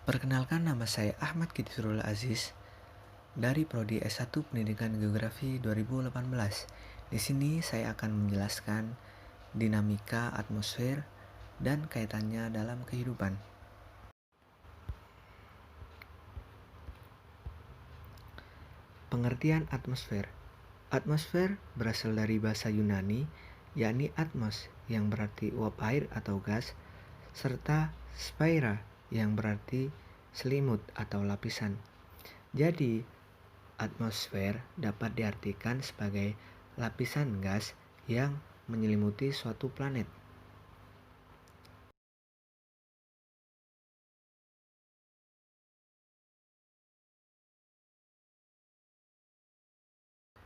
Perkenalkan, nama saya Ahmad Kitirul Aziz dari Prodi S1 Pendidikan Geografi 2018. Di sini saya akan menjelaskan dinamika atmosfer dan kaitannya dalam kehidupan. Pengertian atmosfer. Atmosfer berasal dari bahasa Yunani, yakni atmos yang berarti uap air atau gas, serta sphaira yang berarti selimut atau lapisan. Jadi, atmosfer dapat diartikan sebagai lapisan gas yang menyelimuti suatu planet.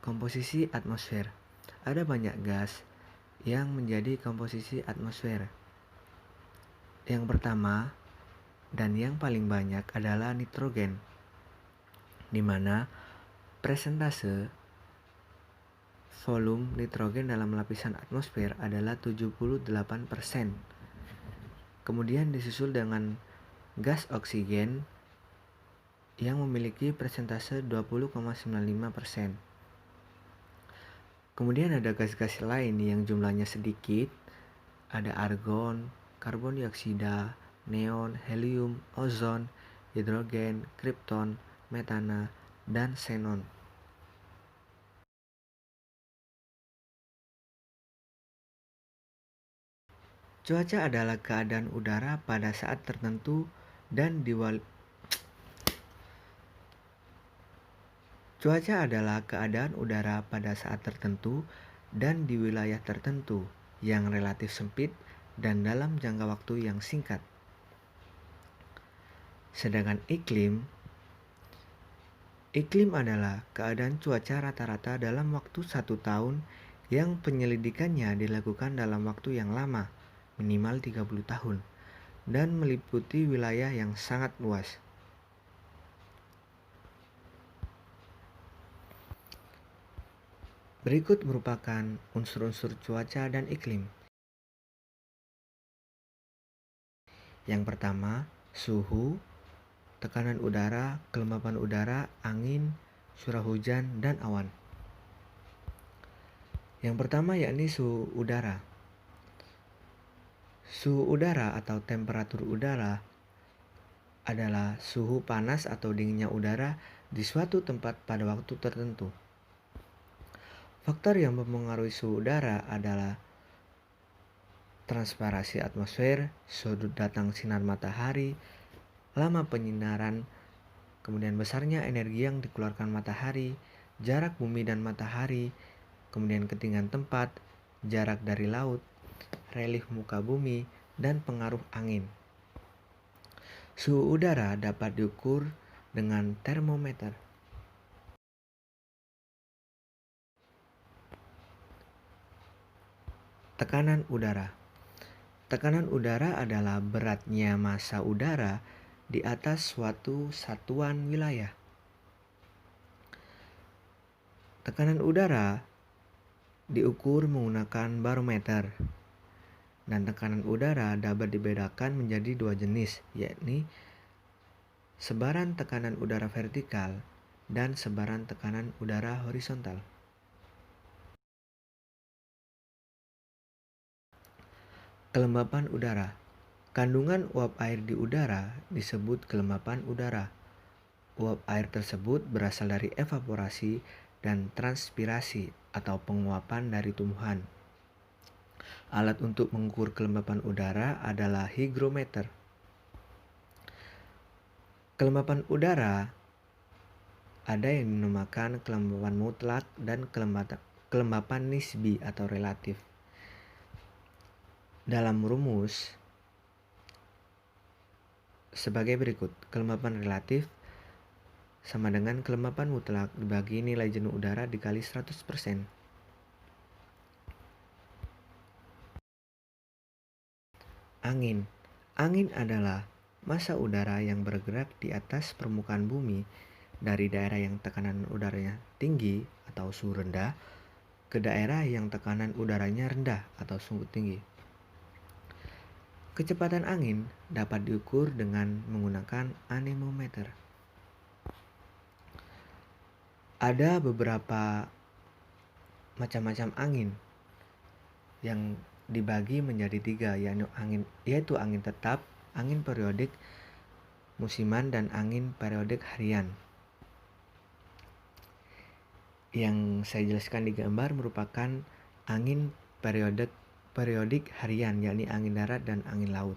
Komposisi atmosfer. Ada banyak gas yang menjadi komposisi atmosfer. Yang pertama dan yang paling banyak adalah nitrogen, di mana persentase volume nitrogen dalam lapisan atmosfer adalah 78%. Kemudian disusul dengan gas oksigen yang memiliki persentase 20,95%. Kemudian ada gas-gas lain yang jumlahnya sedikit, ada argon, karbon dioksida, neon, helium, ozon, hidrogen, kripton, metana, dan xenon. Cuaca adalah keadaan udara pada saat tertentu dan Cuaca adalah keadaan udara pada saat tertentu dan di wilayah tertentu yang relatif sempit dan dalam jangka waktu yang singkat. Sedangkan iklim adalah keadaan cuaca rata-rata dalam waktu 1 tahun yang penyelidikannya dilakukan dalam waktu yang lama, minimal 30 tahun, dan meliputi wilayah yang sangat luas. Berikut merupakan unsur-unsur cuaca dan iklim. Yang pertama, suhu, tekanan udara, kelembapan udara, angin, curah hujan, dan awan. Yang pertama yakni suhu udara. Suhu udara atau temperatur udara adalah suhu panas atau dinginnya udara di suatu tempat pada waktu tertentu. Faktor yang mempengaruhi suhu udara adalah transparasi atmosfer, sudut datang sinar matahari, lama penyinaran, kemudian besarnya energi yang dikeluarkan matahari, jarak bumi dan matahari, kemudian ketinggian tempat, jarak dari laut, relief muka bumi, dan pengaruh angin. Suhu udara dapat diukur dengan termometer. Tekanan udara. Tekanan udara adalah beratnya massa udara di atas suatu satuan wilayah. Tekanan udara diukur menggunakan barometer. Dan tekanan udara dapat dibedakan menjadi 2 jenis, yakni sebaran tekanan udara vertikal dan sebaran tekanan udara horizontal. Kelembapan udara. Kandungan uap air di udara disebut kelembapan udara. Uap air tersebut berasal dari evaporasi dan transpirasi atau penguapan dari tumbuhan. Alat untuk mengukur kelembapan udara adalah hygrometer. Kelembapan udara ada yang dinamakan kelembapan mutlak dan kelembapan nisbi atau relatif. Dalam rumus sebagai berikut. Kelembapan relatif sama dengan kelembapan mutlak dibagi nilai jenuh udara dikali 100%. Angin. Angin adalah massa udara yang bergerak di atas permukaan bumi dari daerah yang tekanan udaranya tinggi atau suhu rendah ke daerah yang tekanan udaranya rendah atau suhu tinggi. Kecepatan angin dapat diukur dengan menggunakan anemometer. Ada beberapa macam-macam angin yang dibagi menjadi 3, yaitu angin tetap, angin periodik musiman, dan angin periodik harian. Yang saya jelaskan di gambar merupakan angin periodik harian, yakni angin darat dan angin laut.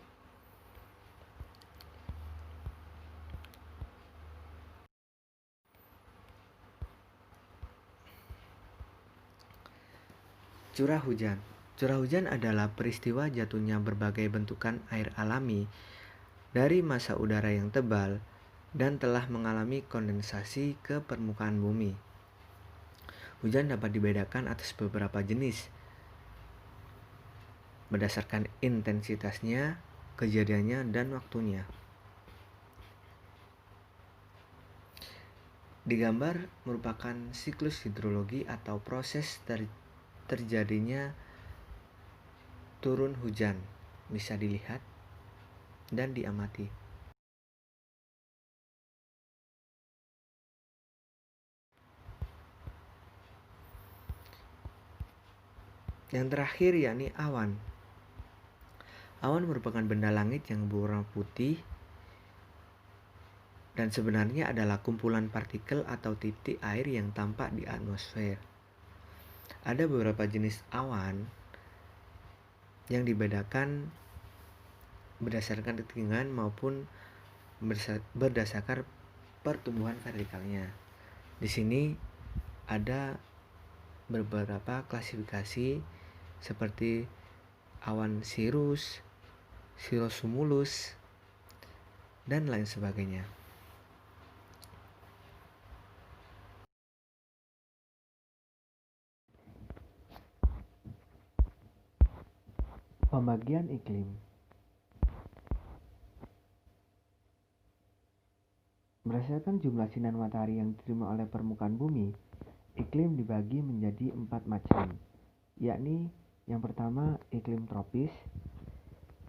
Curah hujan. Curah hujan adalah peristiwa jatuhnya berbagai bentukan air alami dari massa udara yang tebal dan telah mengalami kondensasi ke permukaan bumi. Hujan dapat dibedakan atas beberapa jenis berdasarkan intensitasnya, kejadiannya, dan waktunya. Digambar merupakan siklus hidrologi atau proses terjadinya turun hujan, bisa dilihat dan diamati. Yang terakhir yakni awan. Awan merupakan benda langit yang berwarna putih dan sebenarnya adalah kumpulan partikel atau titik air yang tampak di atmosfer. Ada beberapa jenis awan yang dibedakan berdasarkan ketinggian maupun berdasarkan pertumbuhan vertikalnya. Di sini ada beberapa klasifikasi seperti awan cirrus, cirrocumulus, dan lain sebagainya. Pembagian iklim. Berdasarkan jumlah sinar matahari yang diterima oleh permukaan bumi, iklim dibagi menjadi 4 macam, yakni yang pertama iklim tropis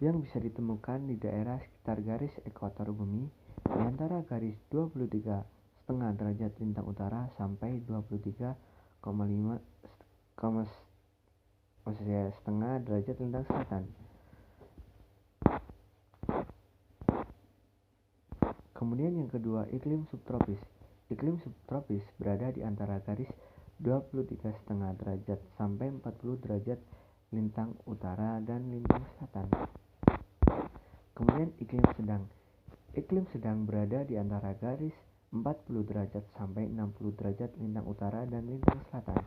yang bisa ditemukan di daerah sekitar garis ekuator bumi di antara garis 23,5 derajat lintang utara sampai 23,5 derajat lintang selatan. Kemudian yang kedua, iklim subtropis. Iklim subtropis berada di antara garis 23,5 derajat sampai 40 derajat lintang utara dan lintang selatan. Kemudian iklim sedang. Iklim sedang berada di antara garis 40 derajat sampai 60 derajat lintang utara dan lintang selatan.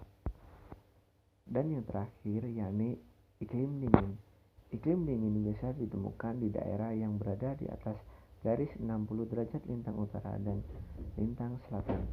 Dan yang terakhir yakni iklim dingin. Iklim dingin biasa ditemukan di daerah yang berada di atas garis 60 derajat lintang utara dan lintang selatan.